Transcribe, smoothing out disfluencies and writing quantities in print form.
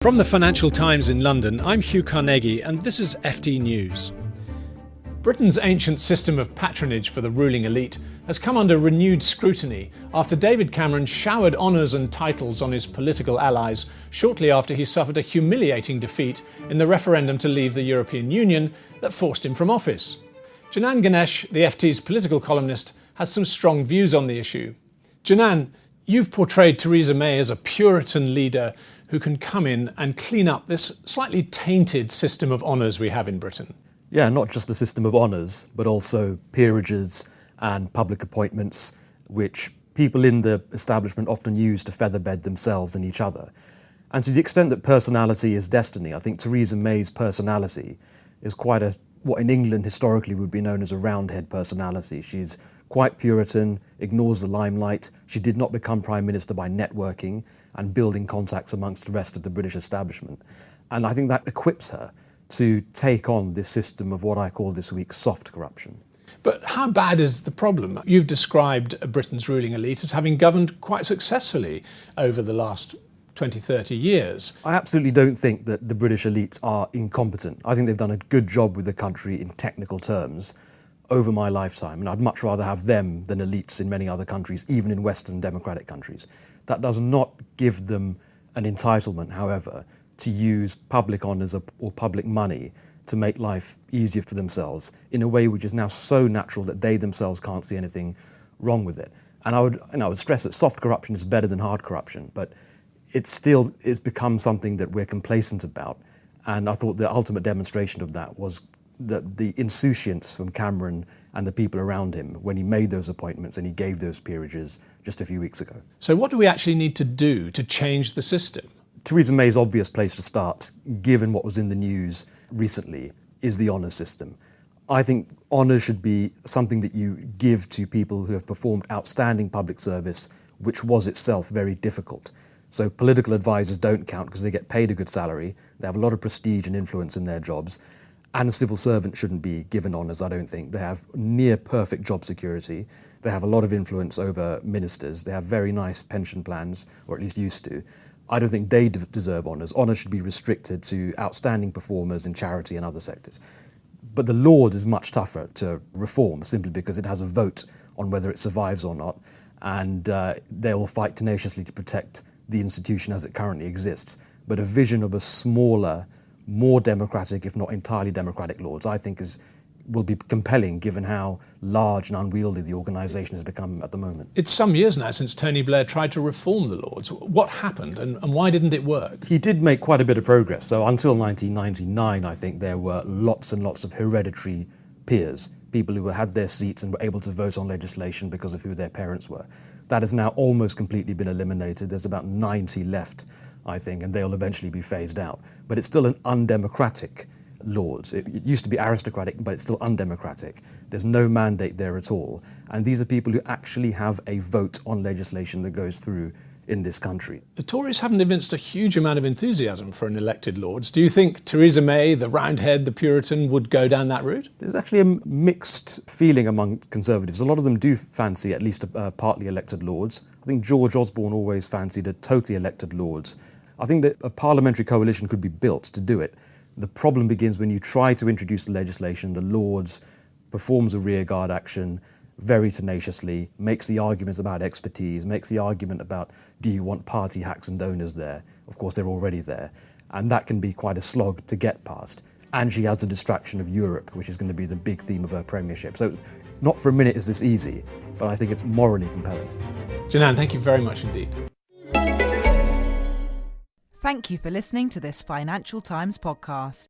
From the Financial Times in London, I'm Hugh Carnegie and this is FT News. Britain's ancient system of patronage for the ruling elite has come under renewed scrutiny after David Cameron showered honours and titles on his political allies shortly after he suffered a humiliating defeat in the referendum to leave the European Union that forced him from office. Janan Ganesh, the FT's political columnist, has some strong views on the issue. Janan, you've portrayed Theresa May as a Puritan leader who can come in and clean up this slightly tainted system of honours we have in Britain. Yeah, not just the system of honours, but also peerages and public appointments, which people in the establishment often use to featherbed themselves and each other. And to the extent that personality is destiny, I think Theresa May's personality is quite what in England historically would be known as a roundhead personality. She's quite Puritan, ignores the limelight. She did not become Prime Minister by networking and building contacts amongst the rest of the British establishment. And I think that equips her to take on this system of what I call this week soft corruption. But how bad is the problem? You've described Britain's ruling elite as having governed quite successfully over the last 20, 30 years. I absolutely don't think that the British elites are incompetent. I think they've done a good job with the country in technical terms over my lifetime, and I'd much rather have them than elites in many other countries, even in Western democratic countries. That does not give them an entitlement, however, to use public honours or public money to make life easier for themselves in a way which is now so natural that they themselves can't see anything wrong with it. And I would stress that soft corruption is better than hard corruption, but it's become something that we're complacent about. And I thought the ultimate demonstration of that was the insouciance from Cameron and the people around him when he made those appointments and he gave those peerages just a few weeks ago. So what do we actually need to do to change the system? Theresa May's obvious place to start, given what was in the news recently, is the honours system. I think honours should be something that you give to people who have performed outstanding public service, which was itself very difficult. So political advisors don't count because they get paid a good salary, they have a lot of prestige and influence in their jobs, and a civil servant shouldn't be given honours, I don't think. They have near perfect job security, they have a lot of influence over ministers, they have very nice pension plans, or at least used to. I don't think they deserve honours. Honours should be restricted to outstanding performers in charity and other sectors. But the Lords is much tougher to reform simply because it has a vote on whether it survives or not, and they will fight tenaciously to protect the institution as it currently exists. But a vision of a smaller, more democratic, if not entirely democratic Lords, I think will be compelling given how large and unwieldy the organisation has become at the moment. It's some years now since Tony Blair tried to reform the Lords. What happened and why didn't it work? He did make quite a bit of progress. So until 1999, I think there were lots and lots of hereditary peers, people who had their seats and were able to vote on legislation because of who their parents were. That has now almost completely been eliminated. There's about 90 left, I think, and they'll eventually be phased out. But it's still an undemocratic Lords. It used to be aristocratic, but it's still undemocratic. There's no mandate there at all. And these are people who actually have a vote on legislation that goes through in this country. The Tories haven't evinced a huge amount of enthusiasm for an elected Lords. Do you think Theresa May, the Roundhead, the Puritan, would go down that route? There's actually a mixed feeling among Conservatives. A lot of them do fancy at least a partly elected Lords. I think George Osborne always fancied a totally elected Lords. I think that a parliamentary coalition could be built to do it. The problem begins when you try to introduce the legislation, the Lords performs a rearguard action very tenaciously, makes the arguments about expertise, makes the argument about do you want party hacks and donors there? Of course, they're already there. And that can be quite a slog to get past. And she has the distraction of Europe, which is going to be the big theme of her premiership. So not for a minute is this easy, but I think it's morally compelling. Janan, thank you very much indeed. Thank you for listening to this Financial Times podcast.